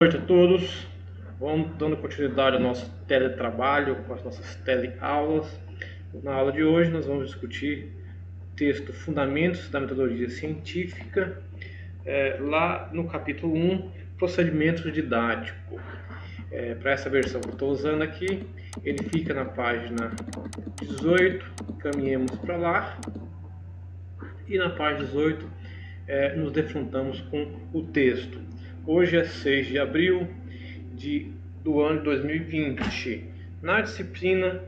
Boa noite a todos. Vamos dando continuidade ao nosso teletrabalho com as nossas teleaulas. Na aula de hoje nós vamos discutir o texto Fundamentos da Metodologia Científica, lá no capítulo 1, Procedimentos Didáticos. Para essa versão que eu estou usando aqui, ele fica na página 18, caminhemos para lá, e na página 18 nos defrontamos com o texto. Hoje é 6 de abril do ano de 2020, na disciplina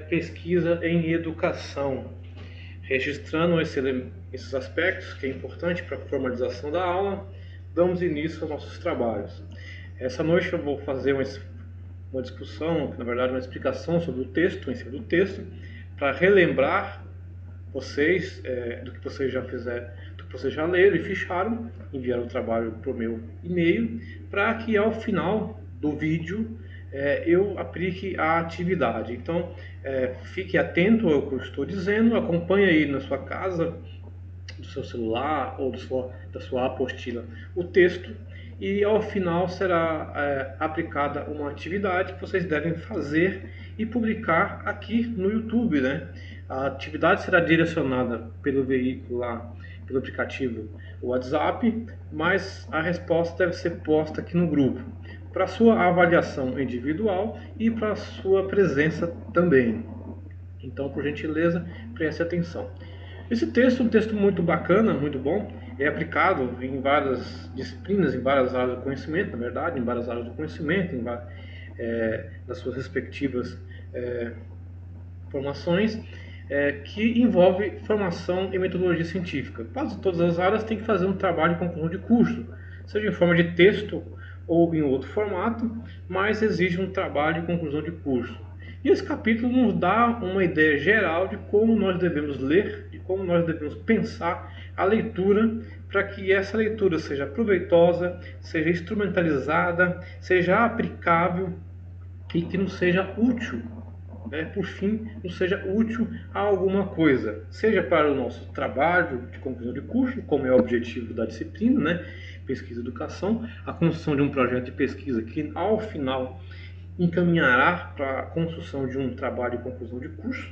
Pesquisa em Educação. Registrando esses aspectos, que é importante para a formalização da aula, damos início aos nossos trabalhos. Essa noite eu vou fazer uma discussão, na verdade uma explicação sobre o texto, em cima do texto, para relembrar vocês do que vocês já fizeram, do que vocês já leram e ficharam, enviaram o trabalho para o meu e-mail, para que ao final do vídeo eu aplique a atividade. Então fique atento ao que eu estou dizendo, acompanhe aí na sua casa, do seu celular ou da sua apostila o texto, e ao final será aplicada uma atividade que vocês devem fazer e publicar aqui no YouTube, né? A atividade será direcionada pelo veículo lá, pelo aplicativo WhatsApp, mas a resposta deve ser posta aqui no grupo, para sua avaliação individual e para sua presença também. Então, por gentileza, preste atenção. Esse texto é um texto muito bacana, muito bom, é aplicado em várias disciplinas, em várias áreas do conhecimento, na verdade, em várias áreas do conhecimento, nas suas respectivas formações, que envolve formação em metodologia científica. Quase todas as áreas têm que fazer um trabalho de conclusão de curso, seja em forma de texto ou em outro formato, mas exige um trabalho de conclusão de curso. E esse capítulo nos dá uma ideia geral de como nós devemos ler, de como nós devemos pensar a leitura, para que essa leitura seja proveitosa, seja instrumentalizada, seja aplicável e que nos seja útil, por fim, nos seja útil a alguma coisa, seja para o nosso trabalho de conclusão de curso, como é o objetivo da disciplina, pesquisa e educação, a construção de um projeto de pesquisa que ao final encaminhará para a construção de um trabalho de conclusão de curso.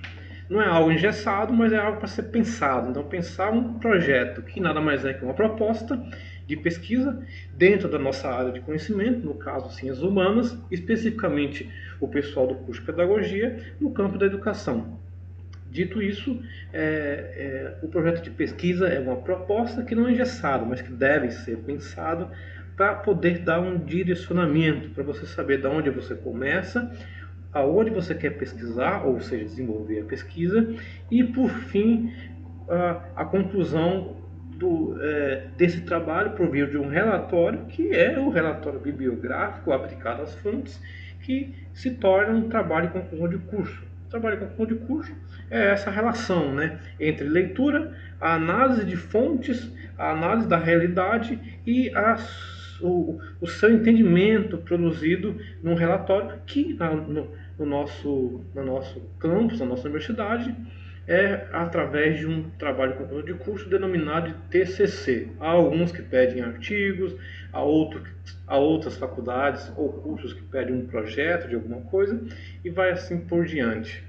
Não é algo engessado, mas é algo para ser pensado. Então, pensar um projeto que nada mais é que uma proposta de pesquisa dentro da nossa área de conhecimento, no caso ciências humanas, especificamente o pessoal do curso de pedagogia, no campo da educação. Dito isso, o projeto de pesquisa é uma proposta que não é engessado, mas que deve ser pensado para poder dar um direcionamento, para você saber de onde você começa, aonde você quer pesquisar, ou seja, desenvolver a pesquisa, e por fim a conclusão desse trabalho por meio de um relatório, que é o relatório bibliográfico aplicado às fontes, que se torna um trabalho de conclusão de curso. O trabalho de conclusão de curso é essa relação, entre leitura, a análise de fontes, a análise da realidade e o seu entendimento produzido num relatório que no nosso campus, na nossa universidade, é através de um trabalho de curso denominado de TCC. Há alguns que pedem artigos, há outras faculdades ou cursos que pedem um projeto de alguma coisa e vai assim por diante.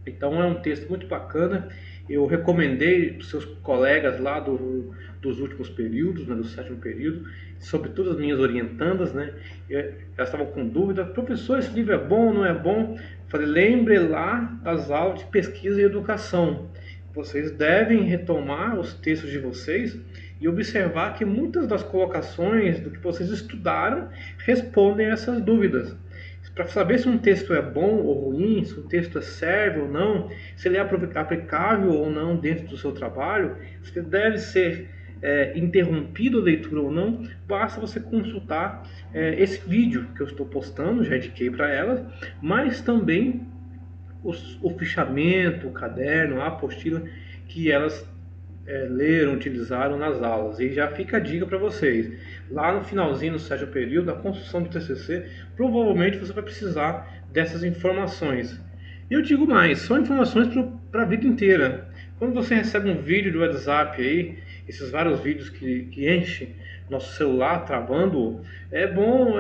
Então é um texto muito bacana. Eu recomendei para os seus colegas lá dos últimos períodos, do 7º período, sobretudo as minhas orientandas, elas estavam com dúvida: professor, esse livro é bom ou não é bom? Falei, lembre lá das aulas de pesquisa e educação. Vocês devem retomar os textos de vocês e observar que muitas das colocações do que vocês estudaram respondem a essas dúvidas. Para saber se um texto é bom ou ruim, se um texto serve ou não, se ele é aplicável ou não dentro do seu trabalho, se ele deve ser interrompido a leitura ou não, basta você consultar esse vídeo que eu estou postando, já indiquei para elas, mas também o fichamento, o caderno, a apostila que elas leram, utilizaram nas aulas. E já fica a dica para vocês: lá no finalzinho do 7º período, da construção do TCC, provavelmente você vai precisar dessas informações. E eu digo mais, são informações para a vida inteira. Quando você recebe um vídeo do WhatsApp aí, esses vários vídeos que enchem nosso celular, travando, é bom,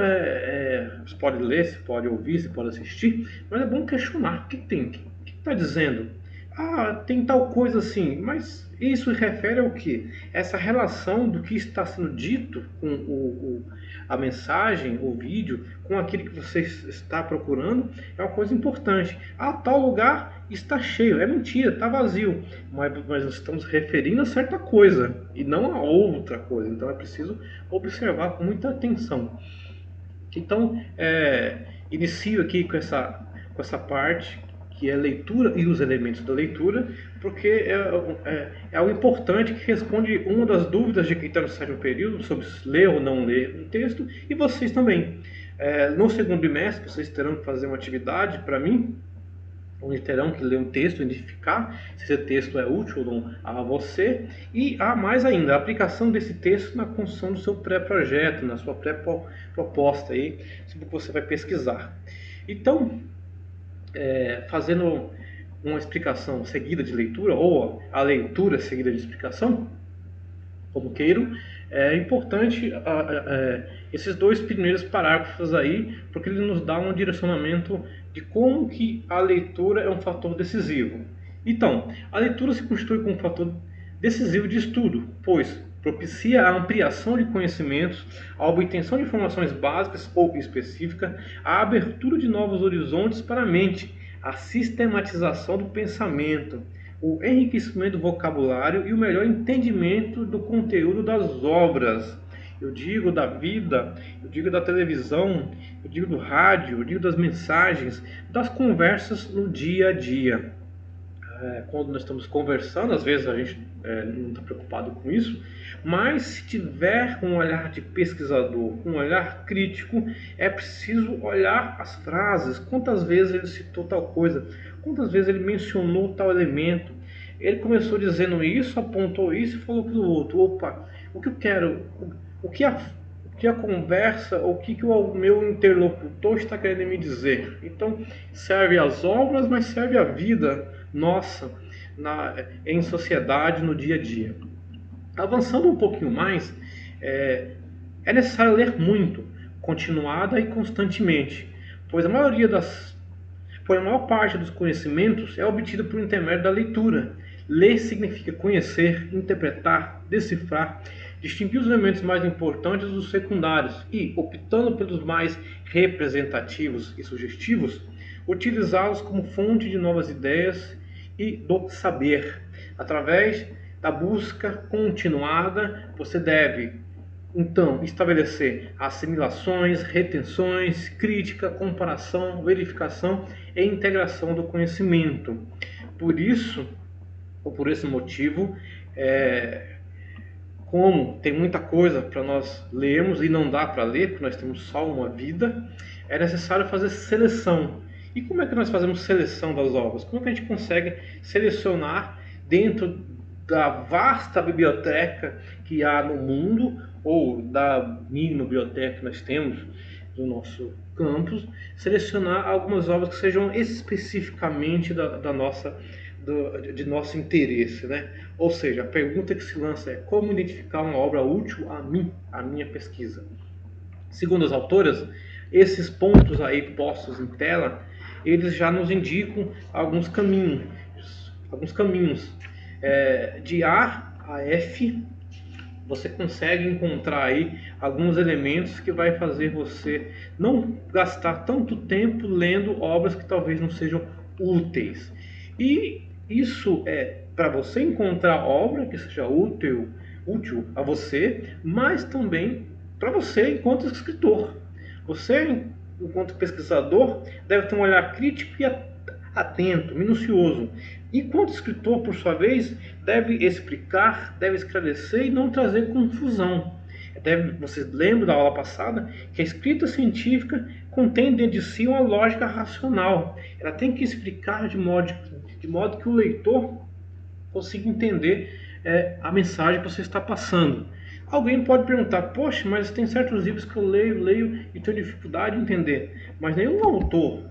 você pode ler, você pode ouvir, você pode assistir, mas é bom questionar. O que tem? O que está dizendo? Ah, tem tal coisa assim, mas isso refere ao quê? Essa relação do que está sendo dito com a mensagem, o vídeo, com aquilo que você está procurando, é uma coisa importante. Ah, tal lugar está cheio, é mentira, está vazio, mas nós estamos referindo a certa coisa e não a outra coisa, então é preciso observar com muita atenção. Então, inicio aqui com essa parte que é leitura e os elementos da leitura, porque é algo importante que responde uma das dúvidas de quem está no sétimo período sobre ler ou não ler um texto, e vocês também. No segundo bimestre, vocês terão que fazer uma atividade para mim, onde terão que ler um texto, identificar se esse texto é útil ou não a você, e mais ainda, a aplicação desse texto na construção do seu pré-projeto, na sua pré-proposta aí, sobre o que você vai pesquisar. Então, fazendo uma explicação seguida de leitura, ou a leitura seguida de explicação, como queiram, é importante esses dois primeiros parágrafos aí, porque ele nos dá um direcionamento de como que a leitura é um fator decisivo. Então, a leitura se constitui como um fator decisivo de estudo, pois propicia a ampliação de conhecimentos, a obtenção de informações básicas ou específicas, a abertura de novos horizontes para a mente, a sistematização do pensamento, o enriquecimento do vocabulário e o melhor entendimento do conteúdo das obras. Eu digo da vida, eu digo da televisão, eu digo do rádio, eu digo das mensagens, das conversas no dia a dia. Quando nós estamos conversando, às vezes a gente não está preocupado com isso, mas se tiver um olhar de pesquisador, um olhar crítico, é preciso olhar as frases, quantas vezes ele citou tal coisa, quantas vezes ele mencionou tal elemento, ele começou dizendo isso, apontou isso e falou aquilo outro. Opa, o que eu quero, o que a conversa, o que o meu interlocutor está querendo me dizer. Então, serve às obras, mas serve à vida nossa em sociedade, no dia a dia. Avançando um pouquinho mais, é necessário ler muito, continuada e constantemente, pois a maior parte dos conhecimentos é obtida por intermédio da leitura. Ler significa conhecer, interpretar, decifrar, distinguir os elementos mais importantes dos secundários e, optando pelos mais representativos e sugestivos, utilizá-los como fonte de novas ideias e do saber. Através da busca continuada, você deve, então, estabelecer assimilações, retenções, crítica, comparação, verificação e integração do conhecimento. Por isso, ou por esse motivo, como tem muita coisa para nós lermos e não dá para ler, porque nós temos só uma vida, é necessário fazer seleção. E como é que nós fazemos seleção das obras? Como é que a gente consegue selecionar dentro da vasta biblioteca que há no mundo, ou da mínima biblioteca que nós temos no nosso campus, selecionar algumas obras que sejam especificamente de nosso interesse, né? Ou seja, a pergunta que se lança é: como identificar uma obra útil a mim, a minha pesquisa? Segundo as autoras, esses pontos aí postos em tela, eles já nos indicam alguns caminhos. De A a F, você consegue encontrar aí alguns elementos que vai fazer você não gastar tanto tempo lendo obras que talvez não sejam úteis. E isso é para você encontrar obra que seja útil a você, mas também para você enquanto escritor. Você, enquanto pesquisador, deve ter um olhar crítico e atento, minucioso. Enquanto escritor, por sua vez, deve explicar, deve esclarecer e não trazer confusão. Vocês lembram da aula passada que a escrita científica contém dentro de si uma lógica racional. Ela tem que explicar de modo que o leitor consiga entender a mensagem que você está passando. Alguém pode perguntar: poxa, mas tem certos livros que eu leio e tenho dificuldade de entender. Mas nenhum autor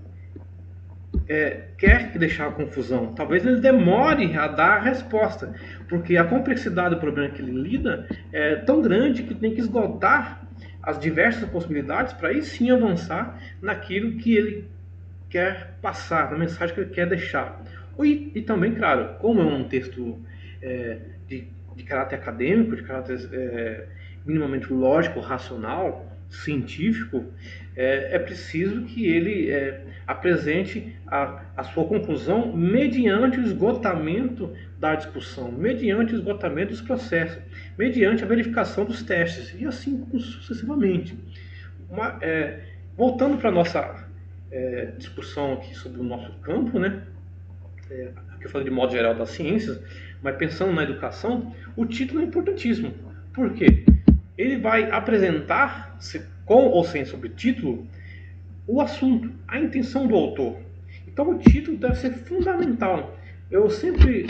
quer deixar confusão. Talvez ele demore a dar a resposta, porque a complexidade do problema que ele lida é tão grande que tem que esgotar as diversas possibilidades para aí sim avançar naquilo que ele quer passar, na mensagem que ele quer deixar. E também, claro, como é um texto de caráter acadêmico, de caráter minimamente lógico, racional, científico, é preciso que ele apresente a sua conclusão mediante o esgotamento da discussão, mediante o esgotamento dos processos, mediante a verificação dos testes, e assim sucessivamente. Voltando para a nossa discussão aqui sobre o nosso campo, né? Aqui eu falei de modo geral das ciências, mas pensando na educação, o título é importantíssimo. Por quê? Ele vai apresentar, com ou sem subtítulo, o assunto, a intenção do autor. Então o título deve ser fundamental. Eu sempre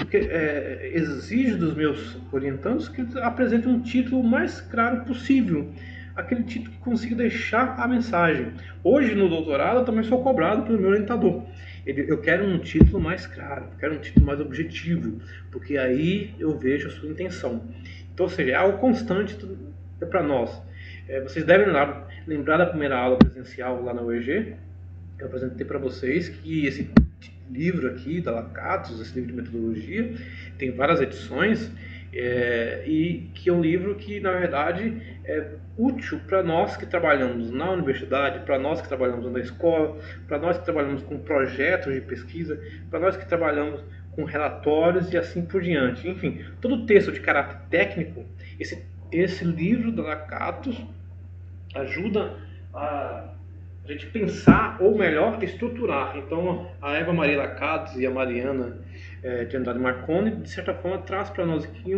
exijo dos meus orientandos que eles apresentem um título o mais claro possível. Aquele título que consiga deixar a mensagem. Hoje no doutorado eu também sou cobrado pelo meu orientador. Eu quero um título mais claro, quero um título mais objetivo, porque aí eu vejo a sua intenção. Então, ou seja, é algo constante para nós. Vocês devem lembrar da primeira aula presencial lá na UEG. Eu apresentei para vocês que esse livro aqui, da Lakatos, esse livro de metodologia, tem várias edições, e que é um livro que, na verdade, é útil para nós que trabalhamos na universidade, para nós que trabalhamos na escola, para nós que trabalhamos com projetos de pesquisa, para nós que trabalhamos com relatórios e assim por diante. Enfim, todo texto de caráter técnico, esse livro da Lakatos ajuda a gente pensar, ou melhor, estruturar. Então, a Eva Maria Lakatos e a Mariana de Andrade Marconi, de certa forma, traz para nós aqui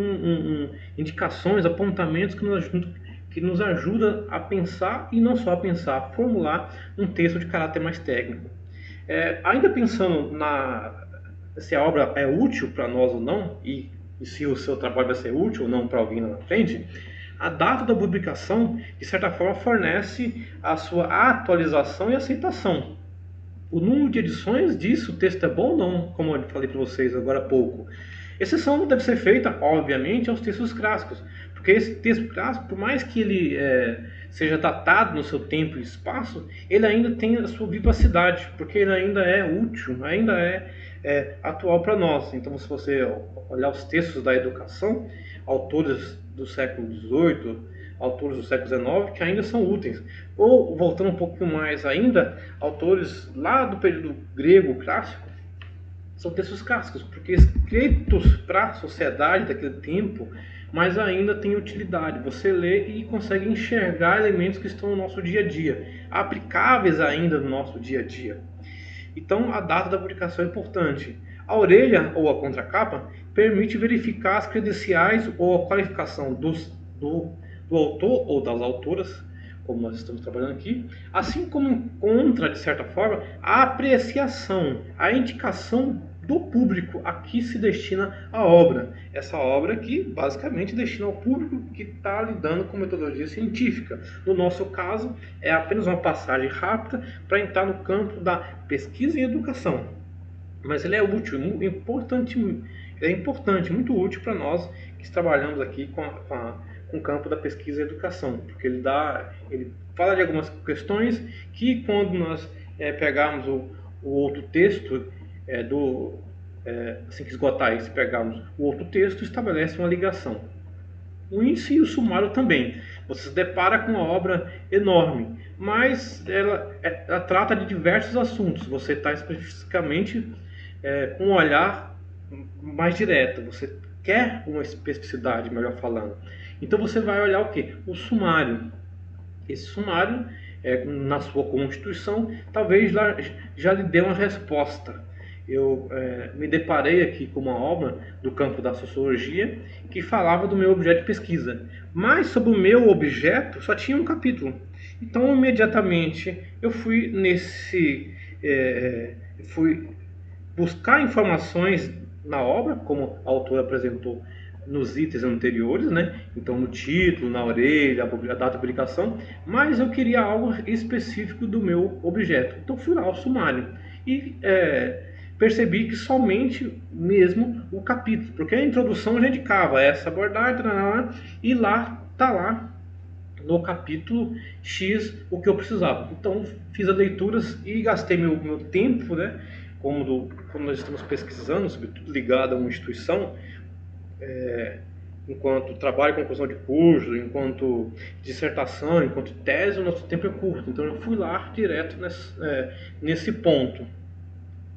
indicações, apontamentos que nos ajuda a pensar, e não só a pensar, a formular um texto de caráter mais técnico. Ainda pensando se a obra é útil para nós ou não, e se o seu trabalho vai ser útil ou não para alguém lá na frente, a data da publicação, de certa forma, fornece a sua atualização e aceitação. O número de edições diz se o texto é bom ou não, como eu falei para vocês agora há pouco. Exceção deve ser feita, obviamente, aos textos clássicos, porque esse texto clássico, por mais que ele seja datado no seu tempo e espaço, ele ainda tem a sua vivacidade, porque ele ainda é útil, ainda é atual para nós. Então, se você olhar os textos da educação, autores do século XVIII, autores do século XIX, que ainda são úteis. Ou, voltando um pouquinho mais ainda, autores lá do período grego clássico, são textos clássicos, porque escritos para a sociedade daquele tempo, mas ainda tem utilidade. Você lê e consegue enxergar elementos que estão no nosso dia a dia, aplicáveis ainda no nosso dia a dia. Então, a data da publicação é importante. A orelha ou a contracapa permite verificar as credenciais ou a qualificação do autor ou das autoras, como nós estamos trabalhando aqui, assim como encontra, de certa forma, a apreciação, a indicação do público a que se destina a obra. Essa obra aqui, basicamente, destina ao público que está lidando com metodologia científica. No nosso caso, é apenas uma passagem rápida para entrar no campo da pesquisa e educação. Mas ele é útil, importante, muito útil para nós que trabalhamos aqui com o campo da pesquisa e educação, porque ele fala de algumas questões que, quando nós pegarmos o outro texto, assim que esgotar esse, pegarmos o outro texto, estabelece uma ligação. O índice e o sumário também. Você se depara com uma obra enorme, mas ela trata de diversos assuntos. Você está especificamente com um olhar mais direto. Você quer uma especificidade, melhor falando. Então você vai olhar o quê? O sumário. Esse sumário, na sua constituição, talvez já lhe dê uma resposta. Eu me deparei aqui com uma obra do campo da sociologia que falava do meu objeto de pesquisa, mas sobre o meu objeto só tinha um capítulo. Então, imediatamente, eu fui fui buscar informações na obra, como a autora apresentou nos itens anteriores, né? Então, no título, na orelha, a data de publicação, mas eu queria algo específico do meu objeto. Então, fui lá ao sumário. e percebi que somente mesmo o capítulo, porque a introdução já indicava essa abordagem, e lá está lá no capítulo X o que eu precisava. Então fiz as leituras e gastei meu tempo, né? Como nós estamos pesquisando, sobretudo ligado a uma instituição, enquanto trabalho com conclusão de curso, enquanto dissertação, enquanto tese, o nosso tempo é curto. Então eu fui lá direto nesse ponto.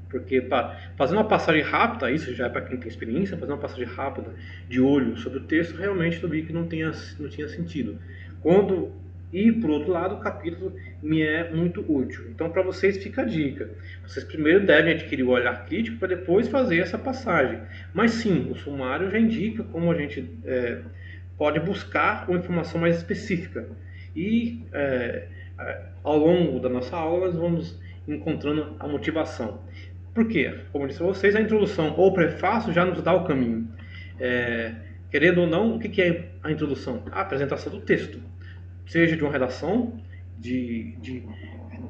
Porque fazer uma passagem rápida, isso já é para quem tem experiência, fazer uma passagem rápida de olho sobre o texto, realmente eu vi que não tinha sentido. E por outro lado, o capítulo me é muito útil. Então, para vocês fica a dica. Vocês primeiro devem adquirir o olhar crítico para depois fazer essa passagem. Mas sim, o sumário já indica como a gente pode buscar uma informação mais específica. E ao longo da nossa aula nós vamos encontrando a motivação. Por quê? Como eu disse a vocês, a introdução ou o prefácio já nos dá o caminho. Querendo ou não, o que é a introdução? A apresentação do texto. Seja de uma redação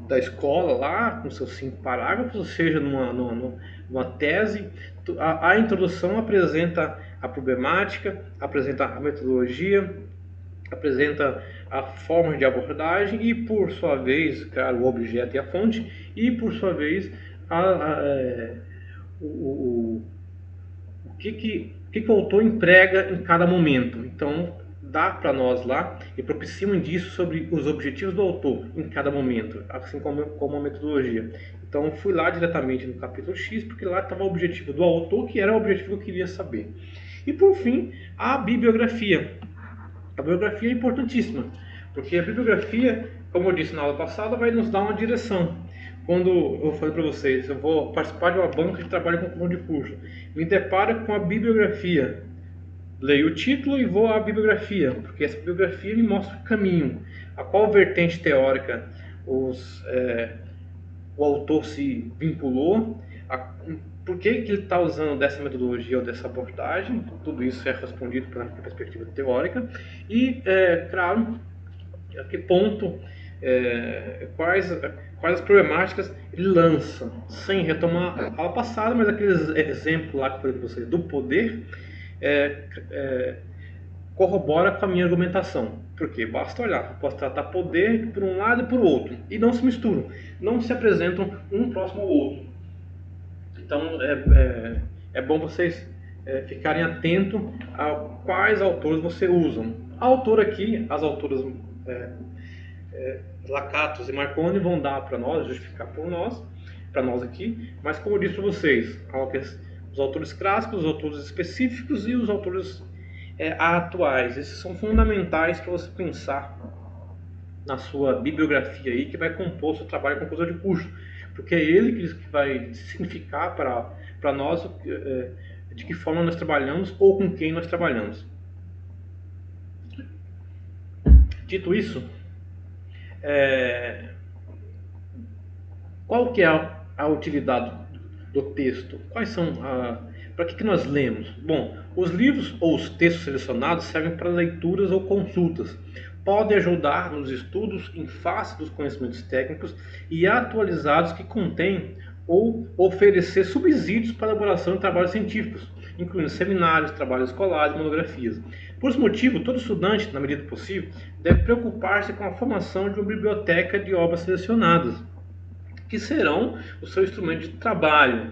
da escola lá, com seus 5 parágrafos, ou seja numa tese. A introdução apresenta a problemática, apresenta a metodologia, apresenta a forma de abordagem e, por sua vez, claro, o objeto e a fonte, e, por sua vez, o que o autor emprega em cada momento. Então, dá para nós lá e propicia um indício sobre os objetivos do autor em cada momento, assim como a metodologia. Então, fui lá diretamente no capítulo X, porque lá estava o objetivo do autor, que era o objetivo que eu queria saber. E, por fim, a bibliografia. A bibliografia é importantíssima, porque a bibliografia, como eu disse na aula passada, vai nos dar uma direção. Quando eu falei para vocês, eu vou participar de uma banca de trabalho com conclusão de curso, me deparo com a bibliografia, leio o título e vou à bibliografia, porque essa bibliografia me mostra o caminho, a qual vertente teórica o autor se vinculou, por que ele está usando dessa metodologia ou dessa abordagem. Tudo isso é respondido pela perspectiva teórica e, claro, a que ponto, quais as problemáticas ele lança, sem retomar a aula passada, mas aquele exemplo lá que eu falei para vocês do poder corrobora com a minha argumentação. Porque basta olhar, eu posso tratar poder por um lado e por outro, e não se misturam, não se apresentam um próximo ao outro. Então é bom vocês ficarem atentos a quais autores você usam. A autora aqui, as autoras Lakatos e Marconi vão dar para nós, justificar para nós aqui, mas como eu disse para vocês, os autores clássicos, os autores específicos e os autores atuais, esses são fundamentais para você pensar na sua bibliografia aí, que vai compor seu trabalho com conclusão de curso, porque é ele que vai significar para nós de que forma nós trabalhamos ou com quem nós trabalhamos. Dito isso, qual que é a utilidade do texto? Quais são para que nós lemos? Bom, os livros ou os textos selecionados servem para leituras ou consultas. Podem ajudar nos estudos em face dos conhecimentos técnicos e atualizados que contêm ou oferecer subsídios para a elaboração de trabalhos científicos, incluindo seminários, trabalhos escolares, monografias. Por esse motivo, todo estudante, na medida do possível, deve preocupar-se com a formação de uma biblioteca de obras selecionadas, que serão o seu instrumento de trabalho.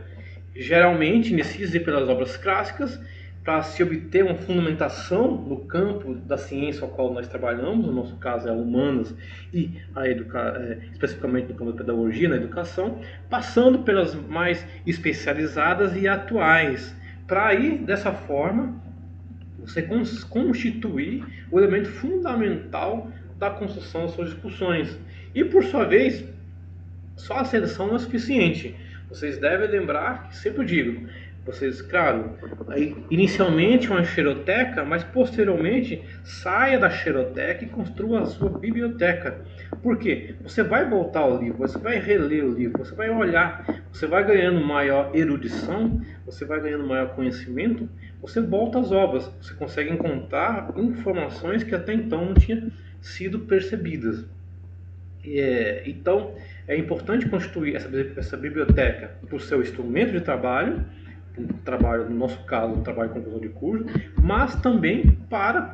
Geralmente, inicia-se pelas obras clássicas, para se obter uma fundamentação no campo da ciência ao qual nós trabalhamos, no nosso caso é humanas e especificamente no campo da pedagogia, na educação, passando pelas mais especializadas e atuais, para aí, dessa forma, você constituir o elemento fundamental da construção das suas discussões. E, por sua vez, só a seleção não é suficiente. Vocês devem lembrar que sempre eu digo, vocês, claro, inicialmente uma xeroteca, mas posteriormente saia da xeroteca e construa a sua biblioteca. Por quê? Você vai voltar ao livro, você vai reler o livro, você vai olhar, você vai ganhando maior erudição, você vai ganhando maior conhecimento, você volta às obras, você consegue encontrar informações que até então não tinham sido percebidas. Então, é importante constituir essa biblioteca para o seu instrumento de trabalho, um trabalho, no nosso caso, um trabalho de conclusão de curso, mas também para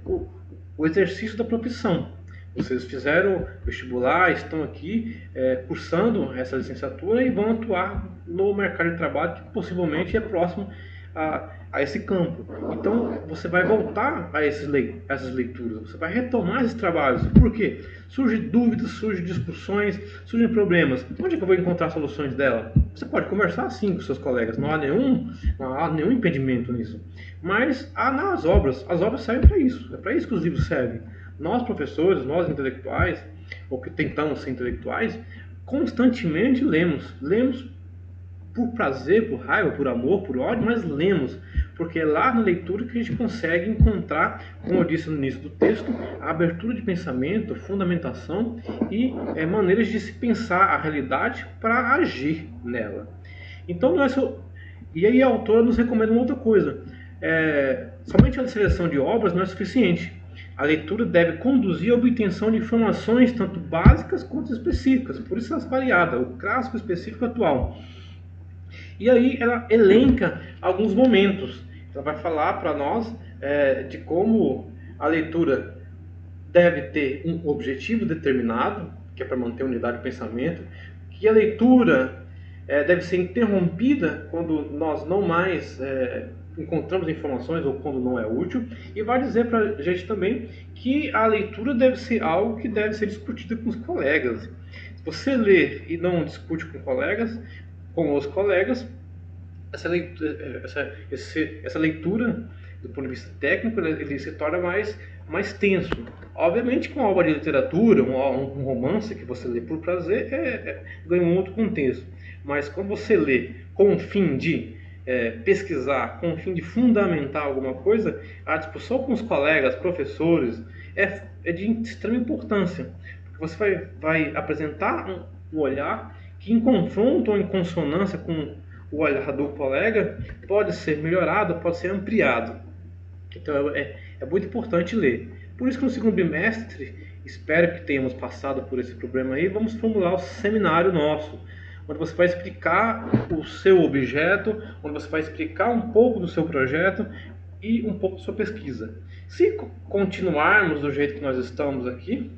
o exercício da profissão. Vocês fizeram vestibular, estão aqui cursando essa licenciatura e vão atuar no mercado de trabalho que possivelmente é próximo a esse campo. Então você vai voltar a essas leituras, você vai retomar esses trabalhos. Por quê? Surgem dúvidas, surgem discussões, surgem problemas. Onde é que eu vou encontrar soluções dela? Você pode conversar sim com seus colegas, não há nenhum impedimento nisso. Mas há nas obras, as obras servem para isso, é para isso que os livros servem. Nós professores, nós intelectuais, ou que tentamos ser intelectuais, constantemente lemos por prazer, por raiva, por amor, por ódio, mas lemos, porque é lá na leitura que a gente consegue encontrar, como eu disse no início do texto, a abertura de pensamento, fundamentação e maneiras de se pensar a realidade para agir nela. Então, e aí a autora nos recomenda uma outra coisa, somente a seleção de obras não é suficiente. A leitura deve conduzir à obtenção de informações tanto básicas quanto específicas, por isso ela é variada, o clássico, específico, atual. E aí ela elenca alguns momentos. Ela vai falar para nós de como a leitura deve ter um objetivo determinado, que é para manter a unidade de pensamento, que a leitura deve ser interrompida quando nós não mais encontramos informações ou quando não é útil, e vai dizer para a gente também que a leitura deve ser algo que deve ser discutido com os colegas. Se você lê e não discute com os colegas, essa leitura do ponto de vista técnico, ele se torna mais tenso. Obviamente, com uma obra de literatura, um romance que você lê por prazer, ganha um outro contexto. Mas quando você lê com o fim de pesquisar, com o fim de fundamentar alguma coisa, a discussão com os colegas, professores, é de extrema importância. Porque você vai apresentar um olhar que, em confronto ou em consonância com o olhar do colega, pode ser melhorado, pode ser ampliado. Então é muito importante ler. Por isso que no segundo bimestre, espero que tenhamos passado por esse problema aí, vamos formular o seminário nosso, onde você vai explicar o seu objeto, onde você vai explicar um pouco do seu projeto e um pouco da sua pesquisa. Se continuarmos do jeito que nós estamos aqui,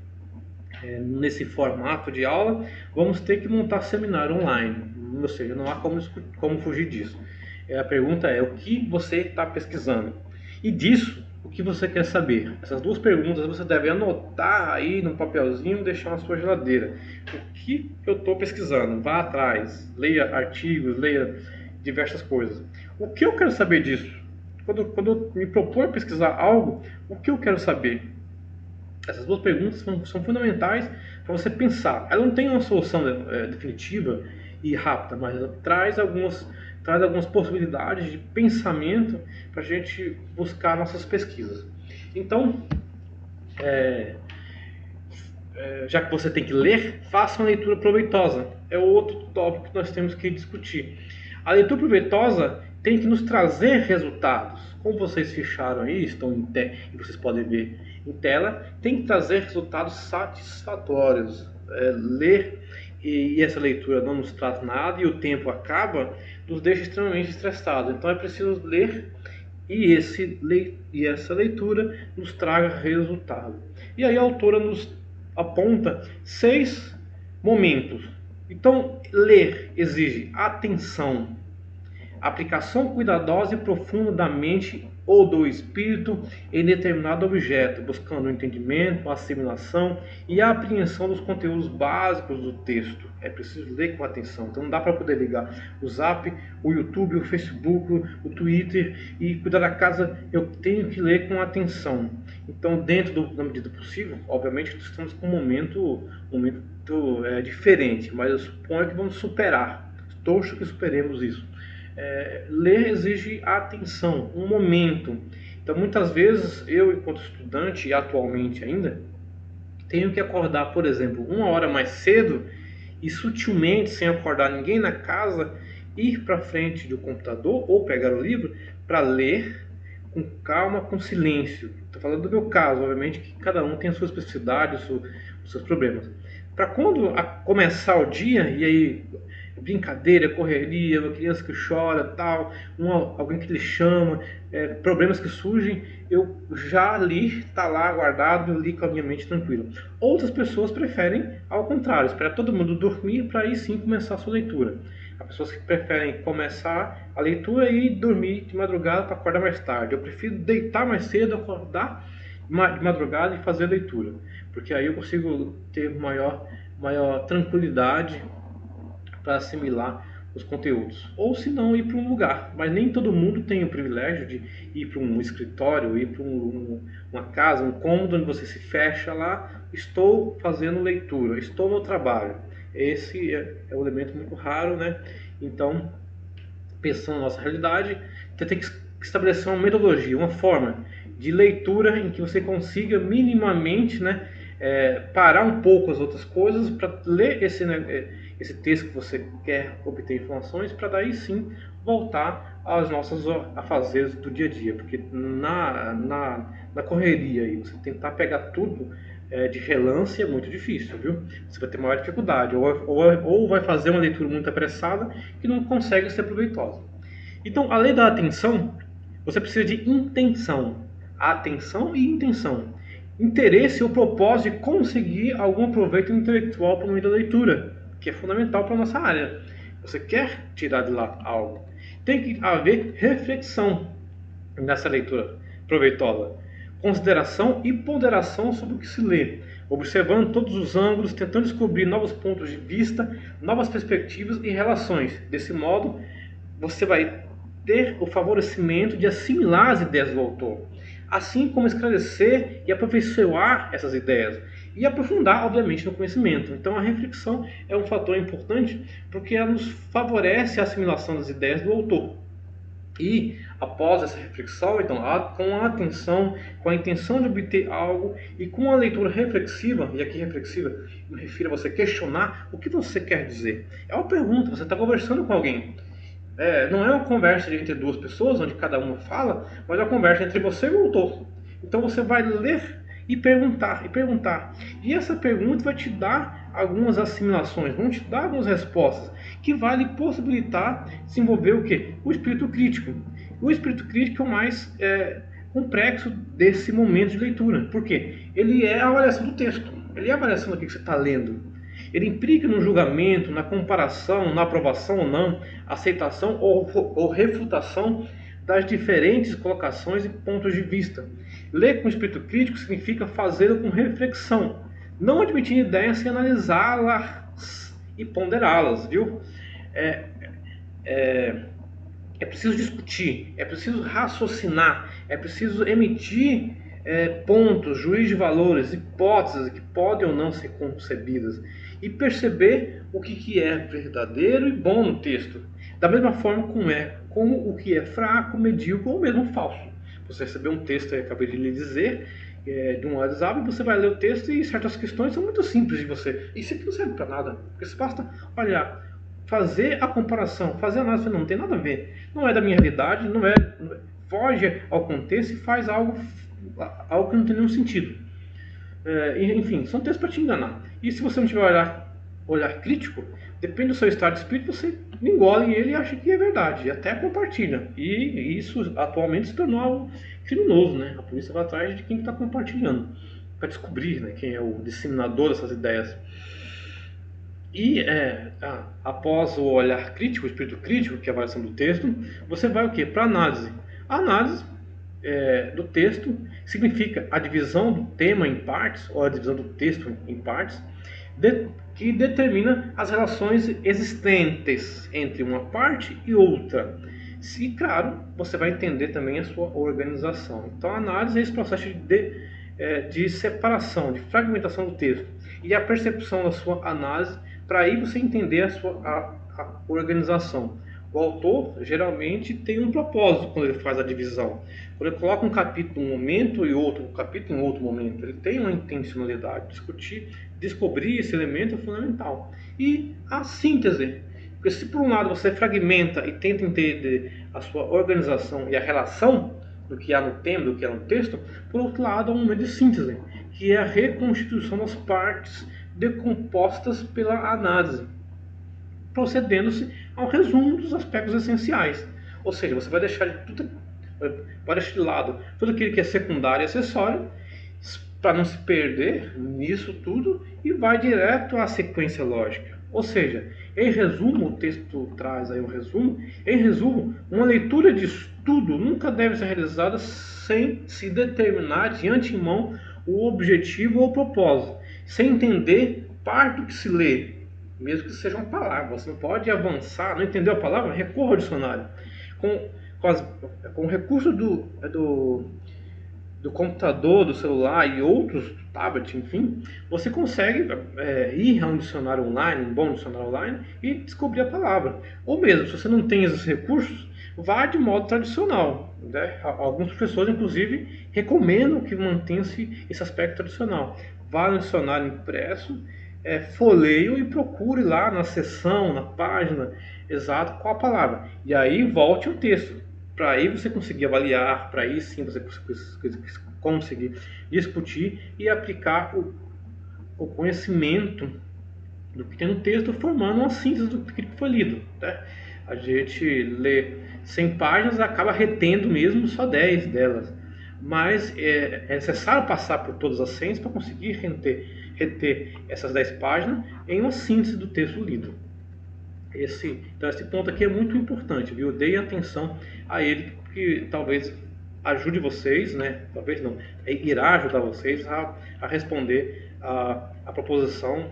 nesse formato de aula, vamos ter que montar seminário online, ou seja, não há como fugir disso. A pergunta é: o que você está pesquisando? E disso, o que você quer saber? Essas duas perguntas você deve anotar aí no papelzinho e deixar na sua geladeira. O que eu estou pesquisando? Vá atrás, leia artigos, leia diversas coisas. O que eu quero saber disso? Quando eu me proponho pesquisar algo, o que eu quero saber? Essas duas perguntas são fundamentais para você pensar. Ela não tem uma solução definitiva e rápida, mas ela traz algumas possibilidades de pensamento para a gente buscar nossas pesquisas. Então, já que você tem que ler, faça uma leitura proveitosa. É outro tópico que nós temos que discutir. A leitura proveitosa tem que nos trazer resultados. Como vocês fecharam aí, e vocês podem ver em tela, tem que trazer resultados satisfatórios. Ler e essa leitura não nos traz nada e o tempo acaba, nos deixa extremamente estressados. Então é preciso ler e essa leitura nos traga resultado. E aí a autora nos aponta 6 momentos. Então, ler exige atenção, aplicação cuidadosa e profunda da mente ou do espírito em determinado objeto, buscando o entendimento, a assimilação e a apreensão dos conteúdos básicos do texto. É preciso ler com atenção. Então não dá para poder ligar o Zap, o YouTube, o Facebook, o Twitter e cuidar da casa. Eu tenho que ler com atenção. Então, da medida possível, obviamente estamos com um momento diferente, mas eu suponho que vamos superar. Torço que superemos isso. Ler exige atenção, um momento. Então muitas vezes eu, enquanto estudante e atualmente ainda, tenho que acordar, por exemplo, 1 hora mais cedo e sutilmente, sem acordar ninguém na casa, ir para frente do computador ou pegar o livro para ler com calma, com silêncio. Estou falando do meu caso, obviamente que cada um tem a sua especificidade, o dos seus problemas. Para quando começar o dia, e aí brincadeira, correria, uma criança que chora, tal, alguém que lhe chama, problemas que surgem, eu já li, está lá guardado, eu li com a minha mente tranquila. Outras pessoas preferem, ao contrário, esperar todo mundo dormir para aí sim começar a sua leitura. Há pessoas que preferem começar a leitura e dormir de madrugada para acordar mais tarde. Eu prefiro deitar mais cedo, acordar de madrugada e fazer a leitura, porque aí eu consigo ter maior tranquilidade para assimilar os conteúdos. Ou se não, ir para um lugar. Mas nem todo mundo tem o privilégio de ir para um escritório, ir para uma casa, um cômodo onde você se fecha lá. Estou fazendo leitura, estou no trabalho. Esse é um elemento muito raro, né? Então, pensando na nossa realidade, você tem que estabelecer uma metodologia, uma forma de leitura em que você consiga minimamente, né, parar um pouco as outras coisas para ler esse texto que você quer obter informações, para daí sim voltar aos nossos afazeres do dia a dia, porque na correria e você tentar pegar tudo de relance é muito difícil, viu? Você vai ter maior dificuldade, ou vai fazer uma leitura muito apressada que não consegue ser proveitosa. Então, além da atenção, você precisa de intenção. Atenção e intenção. Interesse ou propósito de conseguir algum proveito intelectual por meio da leitura, que é fundamental para a nossa área. Você quer tirar de lá algo. Tem que haver reflexão nessa leitura proveitosa. Consideração e ponderação sobre o que se lê, observando todos os ângulos, tentando descobrir novos pontos de vista, novas perspectivas e relações. Desse modo, você vai ter o favorecimento de assimilar as ideias do autor, assim como esclarecer e aperfeiçoar essas ideias e aprofundar, obviamente, no conhecimento. Então, a reflexão é um fator importante porque ela nos favorece a assimilação das ideias do autor. E após essa reflexão, então, com a atenção, com a intenção de obter algo e com a leitura reflexiva, e aqui reflexiva me refiro a você questionar o que você quer dizer. É uma pergunta, você está conversando com alguém. Não é uma conversa entre duas pessoas, onde cada uma fala, mas é uma conversa entre você e o autor. Então você vai ler e perguntar, e perguntar. E essa pergunta vai te dar algumas assimilações, vão te dar algumas respostas, que vai lhe possibilitar desenvolver o quê? O espírito crítico. O espírito crítico é o mais complexo desse momento de leitura. Por quê? Ele é a avaliação do texto, ele é a avaliação do que você está lendo. Ele implica no julgamento, na comparação, na aprovação ou não, aceitação ou refutação das diferentes colocações e pontos de vista. Ler com espírito crítico significa fazê-lo com reflexão, não admitindo ideias sem analisá-las e ponderá-las, viu? É preciso discutir, é preciso raciocinar, é preciso emitir pontos, juízo de valores, hipóteses que podem ou não ser concebidas e perceber o que é verdadeiro e bom no texto, da mesma forma como o que é fraco, medíocre ou mesmo falso. Você recebeu um texto, eu acabei de lhe dizer, de um WhatsApp, você vai ler o texto e certas questões são muito simples de você. Isso aqui não serve para nada, porque você basta olhar, fazer a comparação, fazer a análise, não tem nada a ver, não é da minha realidade, foge ao contexto e faz algo que não tem nenhum sentido. Enfim, são textos para te enganar. E se você não tiver olhar crítico, depende do seu estado de espírito, você engole ele e acha que é verdade, e até compartilha. E isso atualmente se tornou algo criminoso, né? A polícia vai atrás de quem está compartilhando, para descobrir, né, quem é o disseminador dessas ideias. E após o olhar crítico, o espírito crítico, que é a avaliação do texto, você vai o quê? Para a análise. A análise do texto significa a divisão do tema em partes, ou a divisão do texto em partes, que determina as relações existentes entre uma parte e outra. E, claro, você vai entender também a sua organização. Então, a análise é esse processo de separação, de fragmentação do texto e a percepção da sua análise, para aí você entender a organização. O autor geralmente tem um propósito quando ele faz a divisão. Quando ele coloca um capítulo em um momento e um capítulo em outro momento, ele tem uma intencionalidade. Descobrir esse elemento é fundamental. E a síntese. Porque se por um lado você fragmenta e tenta entender a sua organização e a relação do que há no tema, do que há no texto, por outro lado há um momento de síntese, que é a reconstituição das partes decompostas pela análise, procedendo-se ao resumo dos aspectos essenciais. Ou seja, você vai deixar de lado tudo aquilo que é secundário e acessório, para não se perder nisso tudo, e vai direto à sequência lógica. Ou seja, em resumo, o texto traz aí um resumo. Em resumo, uma leitura de estudo nunca deve ser realizada sem se determinar de antemão o objetivo ou o propósito, sem entender parte do que se lê, mesmo que seja uma palavra. Você não pode avançar, não entendeu a palavra? Recorra ao dicionário. Com o recurso do computador, do celular e outros, do tablet, enfim, você consegue ir a um dicionário online, um bom dicionário online, e descobrir a palavra. Ou mesmo, se você não tem esses recursos, vá de modo tradicional, né? Alguns professores, inclusive, recomendam que mantenha-se esse aspecto tradicional. Vá no dicionário impresso, folheio e procure lá na seção, na página exata qual a palavra. E aí volte ao texto. Para aí você conseguir avaliar, para aí sim você conseguir discutir e aplicar o conhecimento do que tem no texto, formando uma síntese do que foi lido, né? A gente lê 100 páginas e acaba retendo mesmo só 10 delas. Mas é necessário passar por todas as 100 para conseguir reter essas 10 páginas em uma síntese do texto lido. Então esse ponto aqui é muito importante, viu? Deem atenção a ele, porque talvez ajude vocês, né? Talvez não, irá ajudar vocês a responder a proposição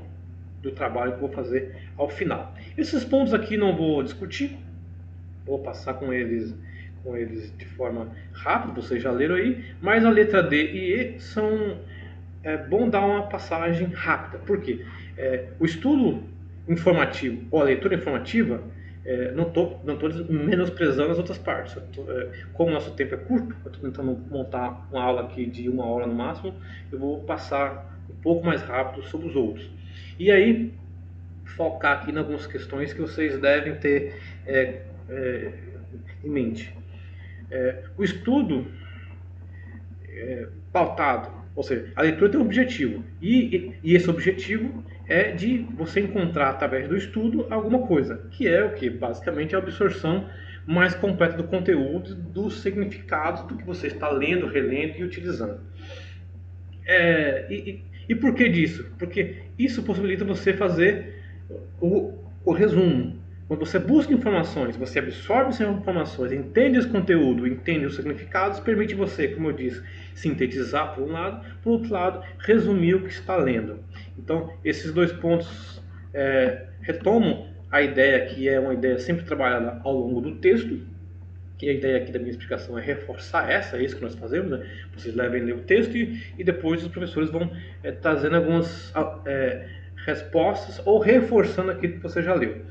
do trabalho que eu vou fazer ao final. Esses pontos aqui não vou discutir, vou passar com eles de forma rápida, vocês já leram aí, mas a letra D e E é bom dar uma passagem rápida. Por quê? O estudo informativo ou a leitura informativa, não estou menosprezando as outras partes. Como o nosso tempo é curto, eu estou tentando montar uma aula aqui de 1 hora no máximo, eu vou passar um pouco mais rápido sobre os outros. E aí, focar aqui em algumas questões que vocês devem ter em mente. O estudo pautado, ou seja, a leitura tem um objetivo, e esse objetivo é de você encontrar através do estudo alguma coisa, que é o que? Basicamente a absorção mais completa do conteúdo, dos significados do que você está lendo, relendo e utilizando. E por que disso? Porque isso possibilita você fazer o resumo. Quando você busca informações, você absorve essas informações, entende esse conteúdo, entende os significados, permite você, como eu disse, sintetizar por um lado, por outro lado, resumir o que está lendo. Então, esses dois pontos retomam a ideia que é uma ideia sempre trabalhada ao longo do texto, que a ideia aqui da minha explicação é reforçar é isso que nós fazemos, né? Vocês levem ler o texto e depois os professores vão trazendo algumas respostas ou reforçando aquilo que você já leu.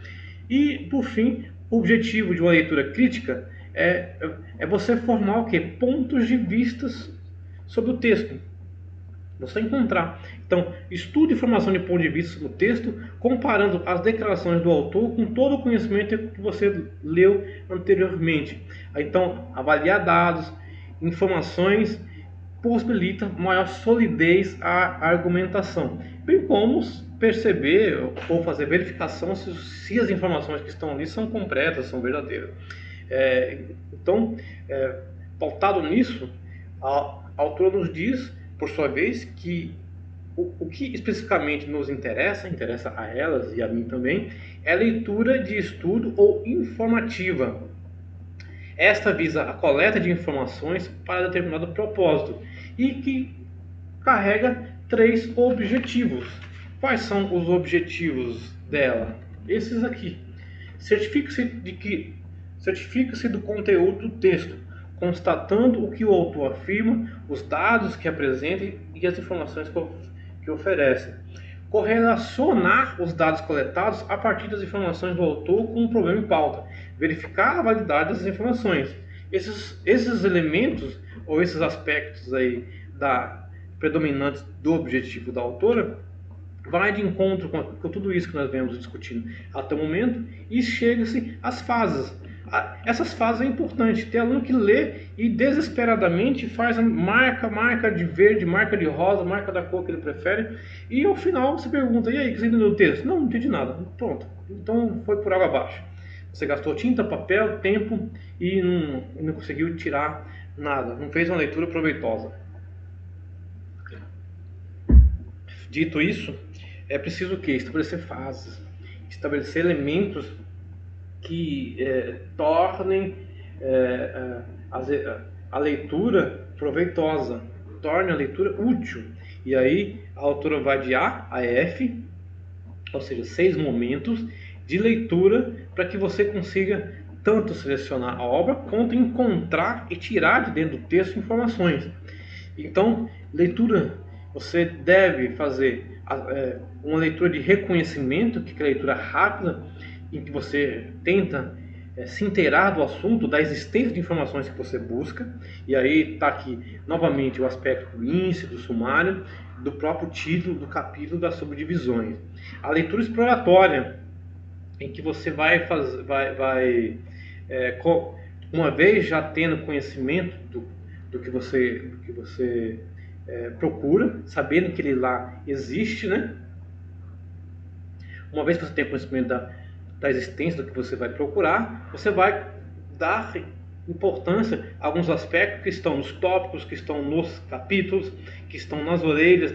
E, por fim, o objetivo de uma leitura crítica é você formar o quê? Pontos de vistas sobre o texto. Você encontrar. Então, estude informação de ponto de vista sobre o texto, comparando as declarações do autor com todo o conhecimento que você leu anteriormente. Então, avaliar dados, informações, possibilita maior solidez à argumentação, bem como perceber ou fazer verificação se as informações que estão ali são completas, são verdadeiras. Então, pautado nisso, a autora nos diz, por sua vez, que o que especificamente nos interessa a elas e a mim também, é leitura de estudo ou informativa. Esta visa a coleta de informações para determinado propósito e que carrega 3 objetivos. Quais são os objetivos dela? Esses aqui. Certifica-se do conteúdo do texto, constatando o que o autor afirma, os dados que apresenta e as informações que oferece. Correlacionar os dados coletados a partir das informações do autor com o problema em pauta. Verificar a validade das informações. Esses elementos, ou esses aspectos aí predominantes do objetivo da autora, vai de encontro com tudo isso que nós vemos discutindo até o momento e chega-se às fases. Essas fases é importante. Tem aluno que lê e desesperadamente faz marca de verde, marca de rosa, marca da cor que ele prefere, e ao final você pergunta: e aí, o que você entendeu do texto? Não entendi nada. Pronto, então foi por água abaixo. Você gastou tinta, papel, tempo e não conseguiu tirar nada, não fez uma leitura proveitosa. Dito isso, é preciso o quê? Estabelecer fases, estabelecer elementos que tornem a leitura proveitosa, torne a leitura útil. E aí a autora vai de A a F, ou seja, 6 momentos de leitura para que você consiga tanto selecionar a obra quanto encontrar e tirar de dentro do texto informações. Então, leitura, você deve fazer uma leitura de reconhecimento, que é a leitura rápida, em que você tenta se inteirar do assunto, da existência de informações que você busca. E aí está aqui novamente o aspecto do índice, do sumário, do próprio título do capítulo, das subdivisões. A leitura exploratória, em que você vai uma vez já tendo conhecimento do que você procura, sabendo que ele lá existe, né? Uma vez que você tem conhecimento da existência do que você vai procurar, você vai dar importância a alguns aspectos que estão nos tópicos, que estão nos capítulos, que estão nas orelhas,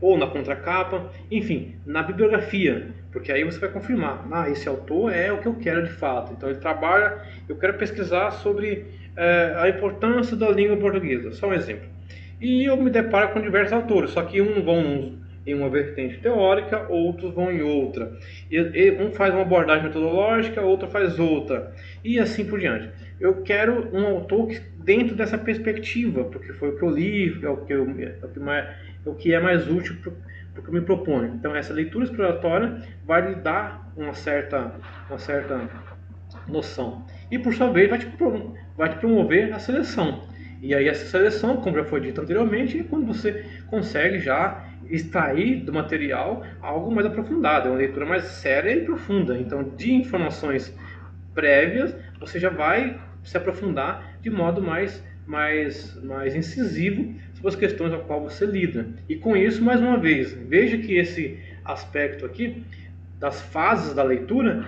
ou na contracapa, enfim, na bibliografia, porque aí você vai confirmar: esse autor é o que eu quero de fato. Então ele trabalha, eu quero pesquisar sobre a importância da língua portuguesa, só um exemplo. E eu me deparo com diversos autores, só que uns vão em uma vertente teórica, outros vão em outra. Um faz uma abordagem metodológica, outro faz outra, e assim por diante. Eu quero um autor dentro dessa perspectiva, porque foi o que eu li, é o que é mais útil para o que eu me proponho. Então essa leitura exploratória vai lhe dar uma certa noção. E por sua vez vai te promover a seleção. E aí essa seleção, como já foi dito anteriormente, é quando você consegue já extrair do material algo mais aprofundado, é uma leitura mais séria e profunda. Então, de informações prévias, você já vai se aprofundar de modo mais incisivo sobre as questões a qual você lida. E com isso, mais uma vez, veja que esse aspecto aqui das fases da leitura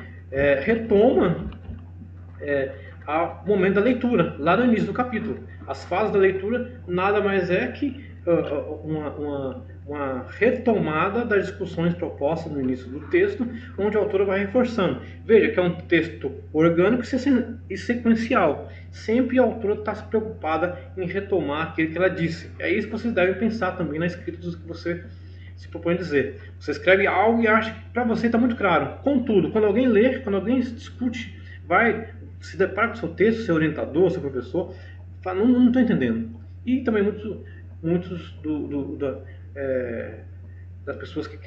retoma ao momento da leitura, lá no início do capítulo. As fases da leitura nada mais é que uma retomada das discussões propostas no início do texto, onde a autora vai reforçando. Veja que é um texto orgânico e sequencial. Sempre a autora está se preocupada em retomar aquilo que ela disse. É isso que vocês devem pensar também na escrita do que você se propõe a dizer. Você escreve algo e acha que para você está muito claro. Contudo, quando alguém lê, quando alguém discute, vai se depara com o seu texto, seu orientador, seu professor, fala: não estou entendendo. E também muitos das pessoas que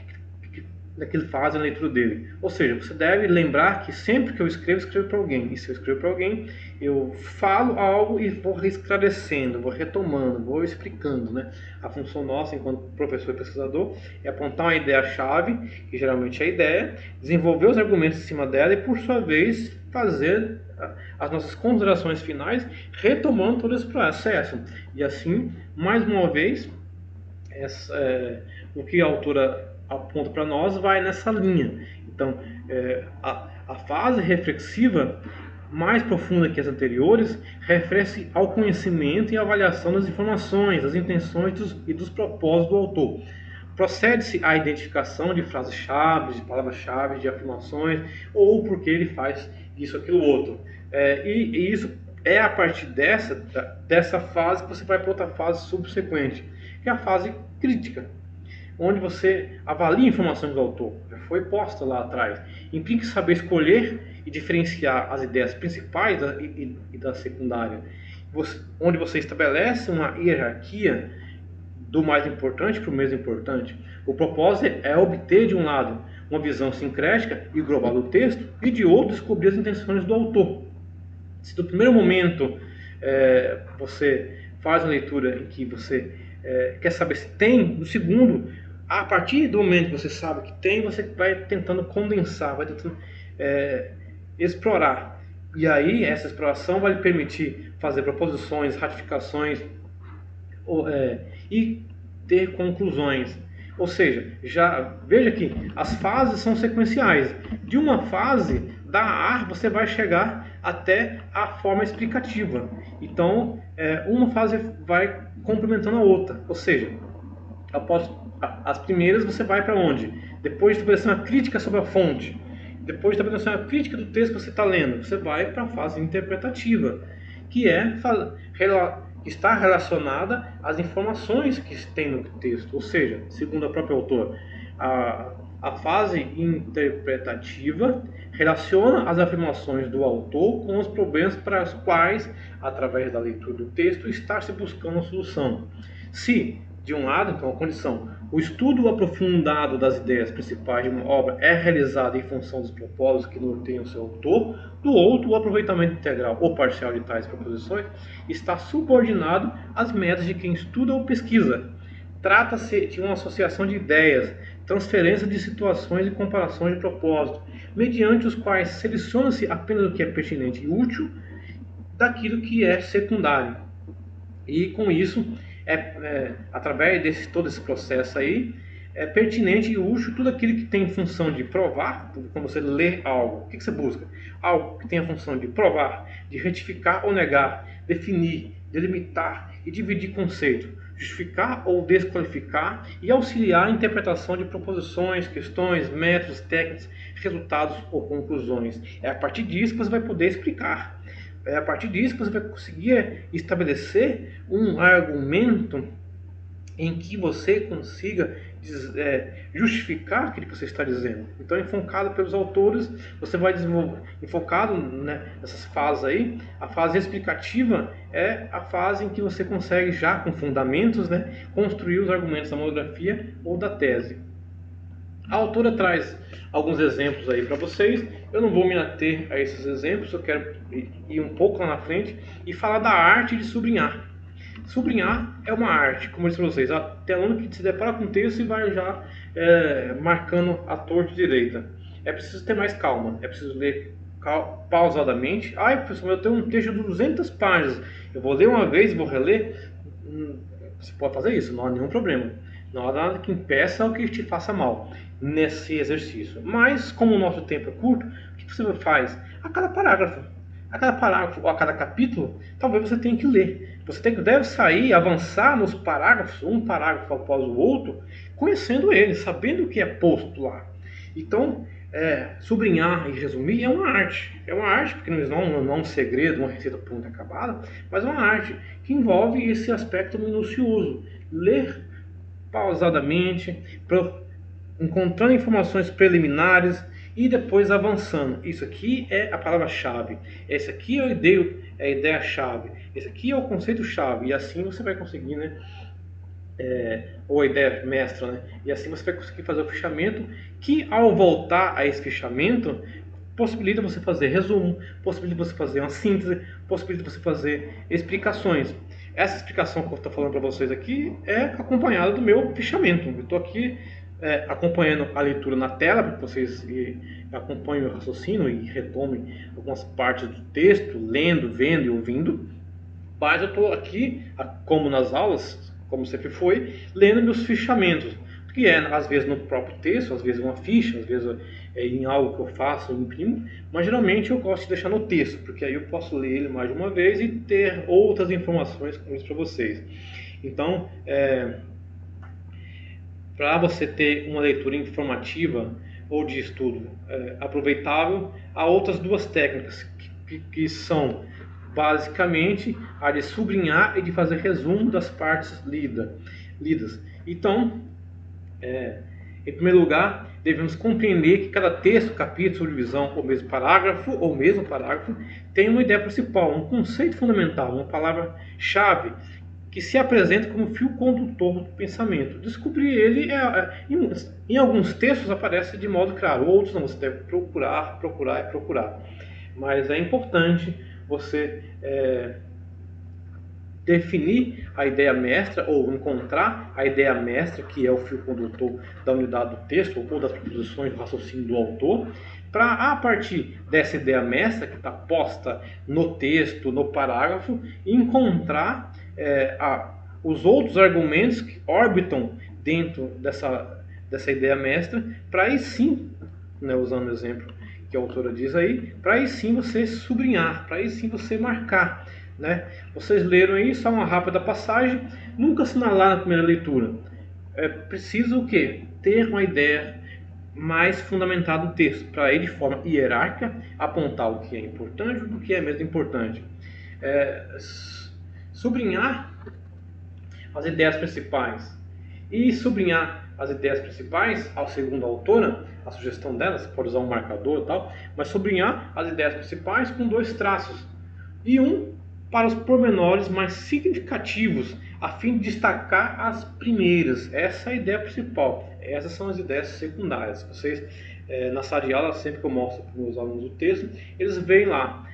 fazem a leitura dele. Ou seja, você deve lembrar que sempre que eu escrevo para alguém. E se eu escrevo para alguém, eu falo algo e vou esclarecendo, vou retomando, vou explicando, né? A função nossa, enquanto professor e pesquisador, é apontar uma ideia-chave, que geralmente é a ideia, desenvolver os argumentos em cima dela e, por sua vez, fazer as nossas considerações finais, retomando todo esse processo. E assim, mais uma vez, o que a autora aponta para nós vai nessa linha. Então, a fase reflexiva, mais profunda que as anteriores, refere-se ao conhecimento e avaliação das informações, das intenções e dos propósitos do autor. Procede-se à identificação de frases-chave, de palavras-chave, de afirmações, ou porque ele faz isso, aquilo, outro. E isso é a partir dessa fase que você vai para outra fase subsequente, que é a fase crítica, onde você avalia informações do autor, já foi posta lá atrás. Implica saber escolher e diferenciar as ideias principais e da secundária, onde você estabelece uma hierarquia do mais importante para o menos importante. O propósito é obter, de um lado, uma visão sincrética e global do texto, e de outro, descobrir as intenções do autor. Se no primeiro momento você faz uma leitura em que você quer saber se tem, no segundo, A partir do momento que você sabe que tem, você vai tentando condensar, vai tentando explorar. E aí, essa exploração vai lhe permitir fazer proposições, ratificações e ter conclusões. Ou seja, já veja que as fases são sequenciais. De uma fase da A, você vai chegar até a forma explicativa. Então, uma fase vai complementando a outra. Ou seja, após as primeiras, você vai para onde? Depois de estabelecer uma crítica sobre a fonte, depois de estabelecer uma crítica do texto que você está lendo, você vai para a fase interpretativa, que está relacionada às informações que tem no texto. Ou seja, segundo a própria autora, a fase interpretativa relaciona as afirmações do autor com os problemas para os quais, através da leitura do texto, está se buscando a solução. Se, de um lado, então, a condição, o estudo aprofundado das ideias principais de uma obra é realizado em função dos propósitos que norteiam o seu autor, do outro, o aproveitamento integral ou parcial de tais proposições está subordinado às metas de quem estuda ou pesquisa. Trata-se de uma associação de ideias, transferência de situações e comparações de propósito, mediante os quais seleciona-se apenas o que é pertinente e útil daquilo que é secundário. E com isso, através de todo esse processo aí, é pertinente e útil tudo aquilo que tem função de provar. Quando você lê algo, o que você busca? Algo que tem a função de provar, de retificar ou negar, definir, delimitar e dividir conceito, justificar ou desqualificar e auxiliar a interpretação de proposições, questões, métodos, técnicas, resultados ou conclusões. É a partir disso que você vai poder explicar. É a partir disso que você vai conseguir estabelecer um argumento em que você consiga justificar aquilo que você está dizendo. Então, enfocado pelos autores, você vai desenvolver, enfocado, né, nessas fases aí. A fase explicativa é a fase em que você consegue, já com fundamentos, né, construir os argumentos da monografia ou da tese. A autora traz alguns exemplos aí para vocês. Eu não vou me ater a esses exemplos, eu quero ir um pouco lá na frente e falar da arte de sublinhar. Sublinhar é uma arte, como eu disse para vocês. Tem aluno que se depara com o texto e vai já marcando a torta direita. É preciso ter mais calma, é preciso ler pausadamente. Professor, eu tenho um texto de 200 páginas, eu vou ler uma vez e vou reler. Você pode fazer isso, não há nenhum problema. Não há nada que impeça ou que te faça mal nesse exercício. Mas, como o nosso tempo é curto, o que você faz? A cada parágrafo ou a cada capítulo, talvez você tenha que ler. Você deve sair, avançar nos parágrafos, um parágrafo após o outro, conhecendo ele, sabendo o que é posto lá. Então, sublinhar e resumir é uma arte. É uma arte, porque não é um segredo, uma receita pronta acabada, mas é uma arte que envolve esse aspecto minucioso. Ler pausadamente, encontrando informações preliminares e depois avançando. Isso aqui é a palavra-chave. Esse aqui é a ideia-chave. Esse aqui é o conceito-chave. E assim você vai conseguir, né? Ou a ideia mestra, né? E assim você vai conseguir fazer o fichamento, que ao voltar a esse fichamento, possibilita você fazer resumo, possibilita você fazer uma síntese, possibilita você fazer explicações. Essa explicação que eu estou falando para vocês aqui é acompanhada do meu fichamento. Eu estou aqui acompanhando a leitura na tela, para que vocês acompanhem o raciocínio e retomem algumas partes do texto, lendo, vendo e ouvindo. Mas eu estou aqui, como nas aulas, como sempre foi, lendo meus fichamentos, que às vezes no próprio texto, às vezes uma ficha, às vezes em algo que eu faço, eu imprimo, mas geralmente eu gosto de deixar no texto, porque aí eu posso ler ele mais de uma vez e ter outras informações como isso para vocês. Então, para você ter uma leitura informativa ou de estudo aproveitável, há outras duas técnicas que são basicamente a de sublinhar e de fazer resumo das partes lidas. Então, em primeiro lugar, devemos compreender que cada texto, capítulo, subdivisão ou mesmo parágrafo tem uma ideia principal, um conceito fundamental, uma palavra-chave que se apresenta como fio condutor do pensamento. Descobrir ele, em alguns textos aparece de modo claro, outros não, você deve procurar. Mas é importante você definir a ideia mestra ou encontrar a ideia mestra, que é o fio condutor da unidade do texto ou das proposições do raciocínio do autor, para, a partir dessa ideia mestra que está posta no texto, no parágrafo, encontrar os outros argumentos que orbitam dentro dessa ideia mestra, para aí sim, né, usando o exemplo que a autora diz aí, para aí sim você sublinhar, para aí sim você marcar, né? Vocês leram aí, só uma rápida passagem, nunca assinalar na primeira leitura. É preciso o quê? Ter uma ideia mais fundamentada do texto, para aí de forma hierárquica apontar o que é importante e o que é menos importante. Sublinhar as ideias principais. E sublinhar as ideias principais, ao segundo a autora, a sugestão dela, você pode usar um marcador e tal, mas sublinhar as ideias principais com 2 traços. E um para os pormenores mais significativos, a fim de destacar as primeiras. Essa é a ideia principal. Essas são as ideias secundárias. Vocês, na sala de aula, sempre que eu mostro para os meus alunos o texto, eles veem lá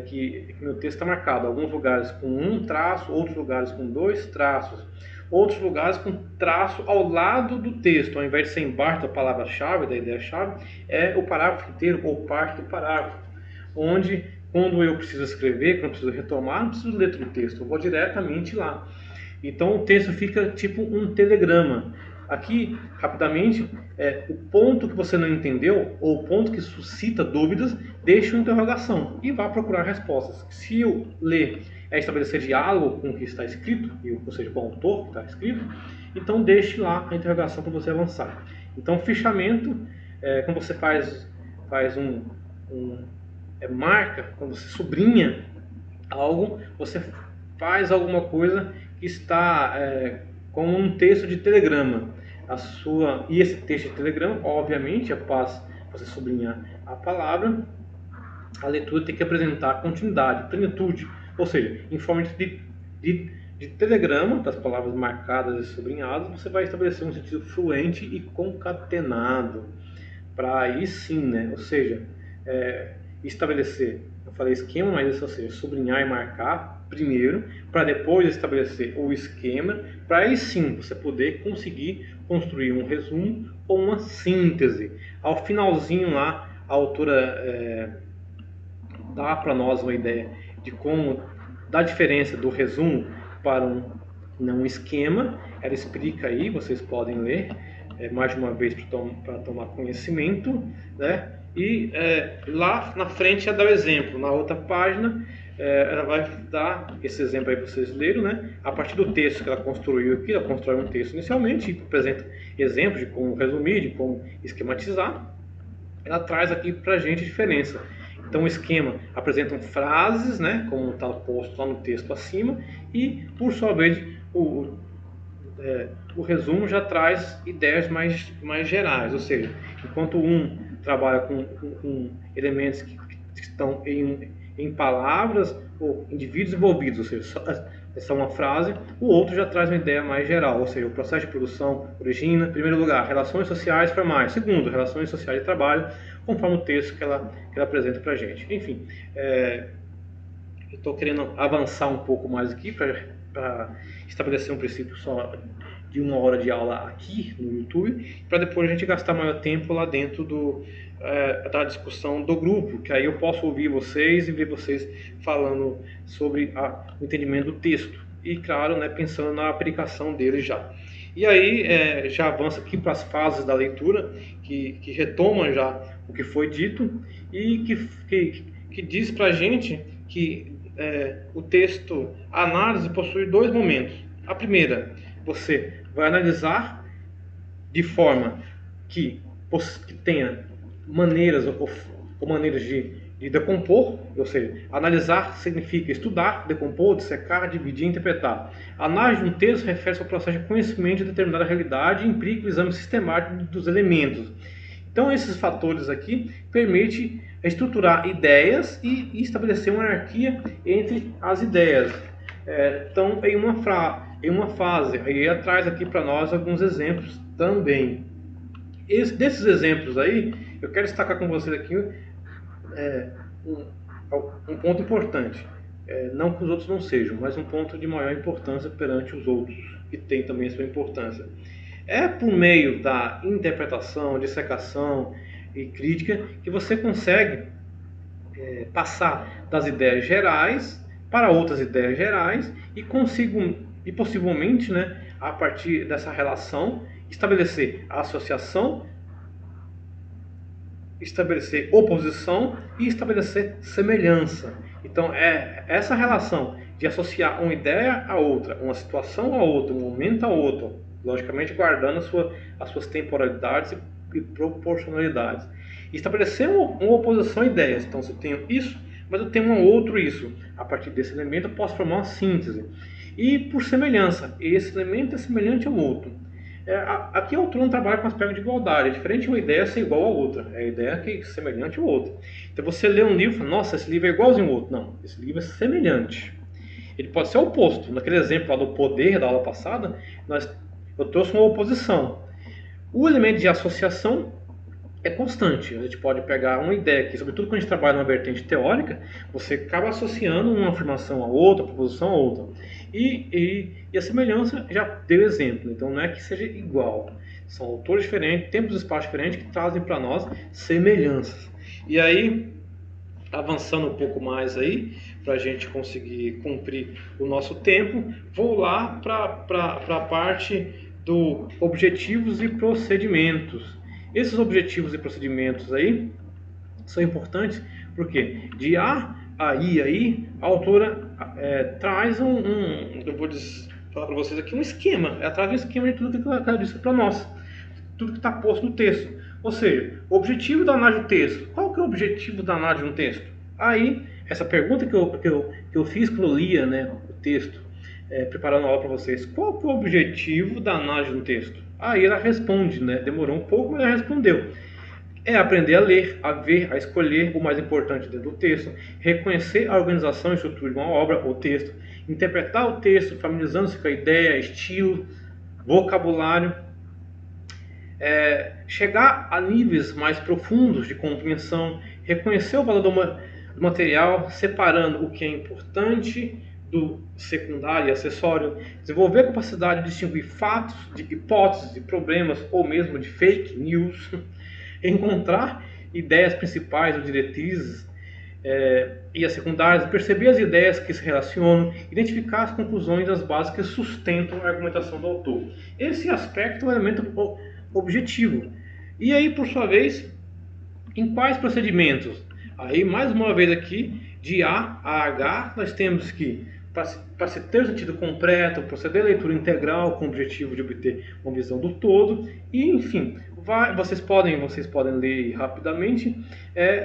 que meu texto está marcado. Alguns lugares com 1 traço, outros lugares com 2 traços, outros lugares com traço ao lado do texto. Ao invés de ser embaixo da palavra-chave, da ideia-chave, é o parágrafo inteiro ou parte do parágrafo. Onde, quando eu preciso escrever, quando eu preciso retomar, não preciso ler todo o texto, eu vou diretamente lá. Então o texto fica tipo um telegrama. Aqui, rapidamente, o ponto que você não entendeu, ou o ponto que suscita dúvidas, deixa uma interrogação e vá procurar respostas. Se eu ler estabelecer diálogo com o que está escrito, ou seja, com o autor que está escrito, então deixe lá a interrogação para você avançar. Então, fichamento, quando você faz marca, quando você sublinha algo, você faz alguma coisa que está como um texto de telegrama. E esse texto de telegrama, obviamente, após você sublinhar a palavra, a leitura tem que apresentar continuidade, plenitude, ou seja, em forma de telegrama, das palavras marcadas e sublinhadas, você vai estabelecer um sentido fluente e concatenado, para aí sim, né? Ou seja, estabelecer, eu falei esquema, mas ou seja, sublinhar e marcar primeiro, para depois estabelecer o esquema, para aí sim você poder conseguir construir um resumo ou uma síntese. Ao finalzinho lá, a autora dá para nós uma ideia de como, da diferença do resumo para um esquema. Ela explica aí, vocês podem ler mais de uma vez para tomar conhecimento, né? E lá na frente ela dá o exemplo. Na outra página ela vai dar esse exemplo aí para vocês lerem, né? A partir do texto que ela construiu aqui, ela constrói um texto inicialmente e apresenta exemplos de como resumir, de como esquematizar. Ela traz aqui para a gente a diferença. Então o esquema apresenta frases, né, como está posto lá no texto acima, e por sua vez o resumo já traz ideias mais gerais, ou seja, enquanto um trabalha com elementos que estão em palavras ou indivíduos envolvidos, ou seja, essa é uma frase, o outro já traz uma ideia mais geral, ou seja, o processo de produção origina, em primeiro lugar, relações sociais formais, segundo, relações sociais de trabalho, conforme o texto que ela apresenta para a gente. Enfim, eu estou querendo avançar um pouco mais aqui para estabelecer um princípio só de 1 hora de aula aqui no YouTube, para depois a gente gastar maior tempo lá dentro da discussão do grupo, que aí eu posso ouvir vocês e ver vocês falando sobre o entendimento do texto e, claro, né, pensando na aplicação dele já. E aí já avança aqui para as fases da leitura, que retoma já o que foi dito e que diz para a gente que o texto, a análise possui 2 momentos. A primeira, você vai analisar de forma que tenha maneiras ou maneiras de decompor, ou seja, analisar significa estudar, decompor, dissecar, dividir, interpretar. A análise de um texto refere-se ao processo de conhecimento de determinada realidade e implica o exame sistemático dos elementos. Então, esses fatores aqui permitem estruturar ideias e estabelecer uma hierarquia entre as ideias. Então, em uma fase, aí traz aqui para nós alguns exemplos também. Desses exemplos aí, eu quero destacar com vocês aqui um ponto importante. Não que os outros não sejam, mas um ponto de maior importância perante os outros, que tem também sua importância. É por meio da interpretação, dissecação e crítica que você consegue passar das ideias gerais para outras ideias gerais e possivelmente, né, a partir dessa relação, estabelecer a associação, estabelecer oposição e estabelecer semelhança. Então é essa relação de associar uma ideia a outra, uma situação a outra, um momento a outro, logicamente guardando as suas temporalidades e proporcionalidades. E estabelecer uma oposição a ideias. Então, se eu tenho isso, mas eu tenho um outro isso. A partir desse elemento eu posso formar uma síntese. E por semelhança, esse elemento é semelhante ao outro. Aqui o autor não trabalha com aspecto de igualdade. É diferente uma ideia ser igual a outra. É a ideia que é semelhante ao outro. Então você lê um livro e fala, nossa, esse livro é igualzinho ao outro. Não, esse livro é semelhante. Ele pode ser oposto. Naquele exemplo lá do poder da aula passada, eu trouxe uma oposição. O elemento de associação é constante. A gente pode pegar uma ideia que, sobretudo quando a gente trabalha numa vertente teórica, você acaba associando uma afirmação a outra, uma proposição a outra. E a semelhança já deu exemplo. Então não é que seja igual. São autores diferentes, tempos e espaços diferentes que trazem para nós semelhanças. E aí, avançando um pouco mais aí, para a gente conseguir cumprir o nosso tempo, vou lá para a parte do objetivos e procedimentos. Esses objetivos e procedimentos aí são importantes porque de A a I aí, a autora traz eu vou falar para vocês aqui um esquema. Ela traz um esquema de tudo que ela disse para nós, tudo que está posto no texto. Ou seja, o objetivo da análise do texto. Qual que é o objetivo da análise de um texto? Aí, essa pergunta que eu fiz quando eu lia, né, o texto, preparando a aula para vocês. Qual que é o objetivo da análise de um texto? Aí ela responde, né? Demorou um pouco, mas ela respondeu. É aprender a ler, a ver, a escolher o mais importante dentro do texto, reconhecer a organização e estrutura de uma obra ou texto, interpretar o texto, familiarizando-se com a ideia, estilo, vocabulário, chegar a níveis mais profundos de compreensão, reconhecer o valor do material, separando o que é importante do secundário e acessório, desenvolver a capacidade de distinguir fatos, de hipóteses, de problemas ou mesmo de fake news, encontrar ideias principais ou diretrizes e as secundárias, perceber as ideias que se relacionam, identificar as conclusões e as bases que sustentam a argumentação do autor. Esse aspecto é um elemento objetivo. E aí, por sua vez, em quais procedimentos? Aí, mais uma vez aqui, de A a H, nós temos que, para se ter sentido completo, proceder à leitura integral com o objetivo de obter uma visão do todo, e enfim, vocês podem ler rapidamente,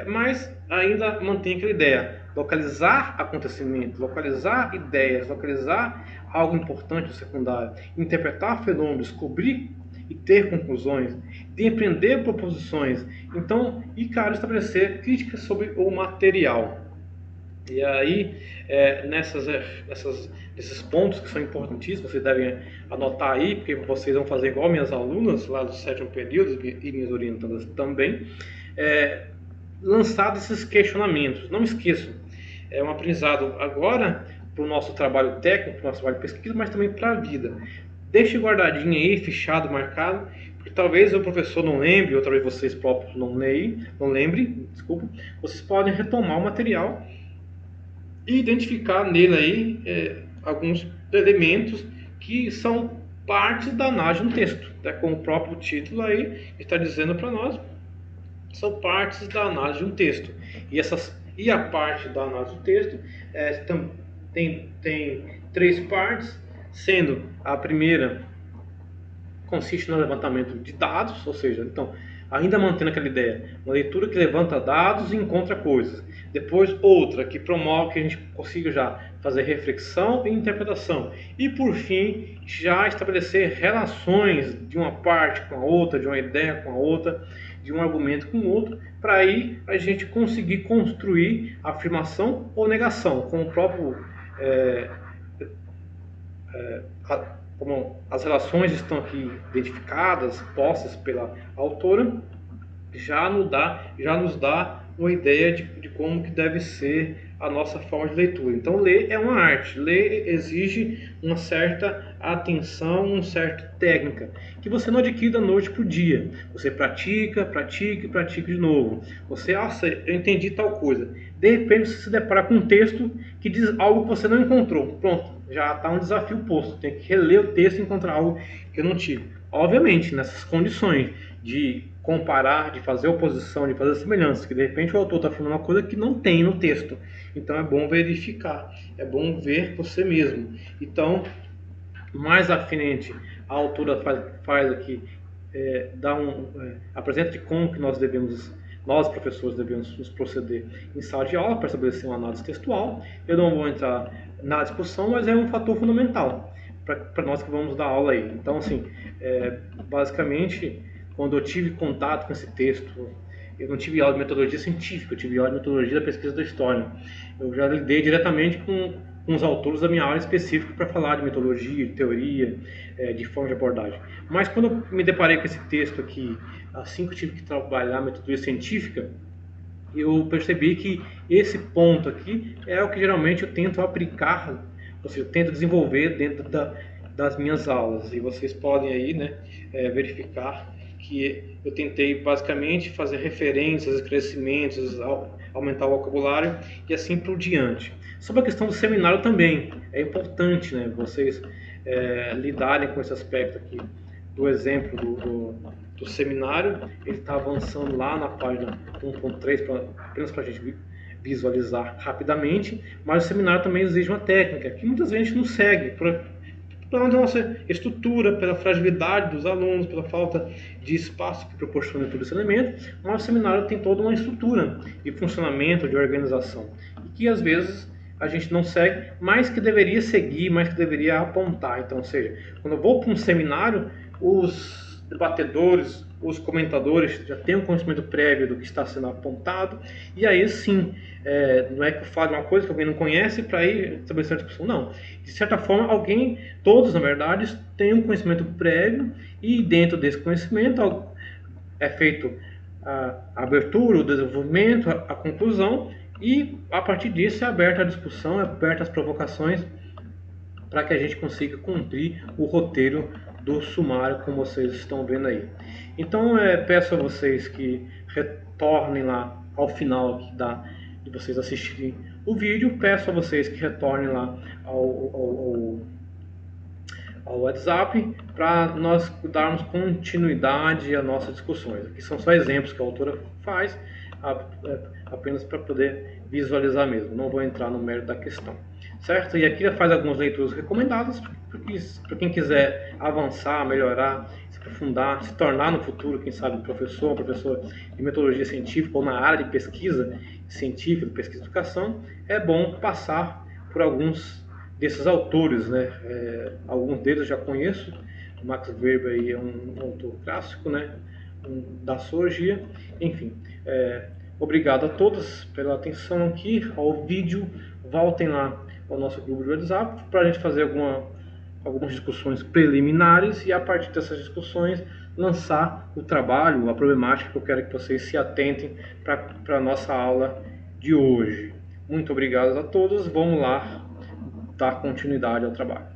mas ainda mantém aquela ideia, localizar acontecimentos, localizar ideias, localizar algo importante ou secundário, interpretar fenômenos, descobrir e ter conclusões, de empreender proposições, então, e claro, estabelecer críticas sobre o material. E aí, nesses pontos que são importantíssimos, vocês devem anotar aí, porque vocês vão fazer igual minhas alunas lá do 7º período e minhas orientandas também, lançar esses questionamentos. Não esqueçam, é um aprendizado agora para o nosso trabalho técnico, para o nosso trabalho de pesquisa, mas também para a vida. Deixe guardadinho aí, fichado, marcado, porque talvez o professor não lembre, ou talvez vocês próprios não lembrem, desculpa, vocês podem retomar o material e identificar nele aí alguns elementos que são partes da análise do texto, né? Como o próprio título aí está dizendo para nós, são partes da análise de um texto. E a parte da análise do texto tem 3 partes, sendo a primeira consiste no levantamento de dados, ou seja, então, ainda mantendo aquela ideia, uma leitura que levanta dados e encontra coisas. Depois outra que promove que a gente consiga já fazer reflexão e interpretação. E por fim, já estabelecer relações de uma parte com a outra, de uma ideia com a outra, de um argumento com o outro, para aí a gente conseguir construir afirmação ou negação, como o próprio como as relações estão aqui identificadas, postas pela autora, já nos dá uma ideia de como que deve ser a nossa forma de leitura. Então, ler é uma arte. Ler exige uma certa atenção, uma certa técnica, que você não adquire da noite para o dia. Você pratica, pratica e pratica de novo. Você, eu entendi tal coisa. De repente, você se depara com um texto que diz algo que você não encontrou. Pronto, já está um desafio posto. Tem que reler o texto e encontrar algo que eu não tive. Obviamente, nessas condições de comparar, de fazer oposição, de fazer semelhanças, que de repente o autor está falando uma coisa que não tem no texto. Então é bom verificar, é bom ver você mesmo. Então, mais à frente, a autora faz aqui, apresenta de como que nós professores devemos nos proceder em sala de aula para estabelecer uma análise textual. Eu não vou entrar na discussão, mas é um fator fundamental para nós que vamos dar aula aí. Então, assim, basicamente, quando eu tive contato com esse texto, eu não tive aula de metodologia científica, eu tive aula de metodologia da pesquisa da história. Eu já lidei diretamente com os autores da minha área específica para falar de metodologia, de teoria, de forma de abordagem. Mas quando eu me deparei com esse texto aqui, assim que eu tive que trabalhar metodologia científica, eu percebi que esse ponto aqui é o que geralmente eu tento aplicar, ou seja, eu tento desenvolver dentro das minhas aulas. E vocês podem aí, né, verificar que eu tentei basicamente fazer referências, esclarecimentos, aumentar o vocabulário e assim por diante. Sobre a questão do seminário também, é importante, né, vocês lidarem com esse aspecto aqui do exemplo do seminário. Ele está avançando lá na página 1.3, apenas para a gente visualizar rapidamente, mas o seminário também exige uma técnica que muitas vezes a gente não segue, pela nossa estrutura, pela fragilidade dos alunos, pela falta de espaço que proporciona todo esse elemento. Mas o seminário tem toda uma estrutura de funcionamento, de organização, e que às vezes a gente não segue, mas que deveria seguir, mas que deveria apontar. Então, ou seja, quando eu vou para um seminário, os debatedores, os comentadores já têm um conhecimento prévio do que está sendo apontado, e aí sim, não é que eu fale uma coisa que alguém não conhece para ir estabelecer uma discussão, não. De certa forma, todos na verdade, têm um conhecimento prévio, e dentro desse conhecimento é feito a abertura, o desenvolvimento, a conclusão, e a partir disso é aberta a discussão, é aberta as provocações, para que a gente consiga cumprir o roteiro do sumário, como vocês estão vendo aí. Então, peço a vocês que retornem lá ao final aqui de vocês assistirem o vídeo. Peço a vocês que retornem lá ao WhatsApp para nós darmos continuidade às nossas discussões. Aqui são só exemplos que a autora faz, apenas para poder visualizar mesmo. Não vou entrar no mérito da questão, certo? E aqui ela faz algumas leituras recomendadas para quem quiser avançar, melhorar, se aprofundar, se tornar no futuro, quem sabe, professor de metodologia científica ou na área de pesquisa científica, de pesquisa de educação. É bom passar por alguns desses autores, né? Alguns deles eu já conheço. O Max Weber aí é um autor clássico, né? Da sociologia. Enfim, obrigado a todos pela atenção aqui ao vídeo. Voltem lá ao nosso grupo de WhatsApp para a gente fazer algumas discussões preliminares, e a partir dessas discussões lançar o trabalho, a problemática que eu quero que vocês se atentem para a nossa aula de hoje. Muito obrigado a todos. Vamos lá dar continuidade ao trabalho.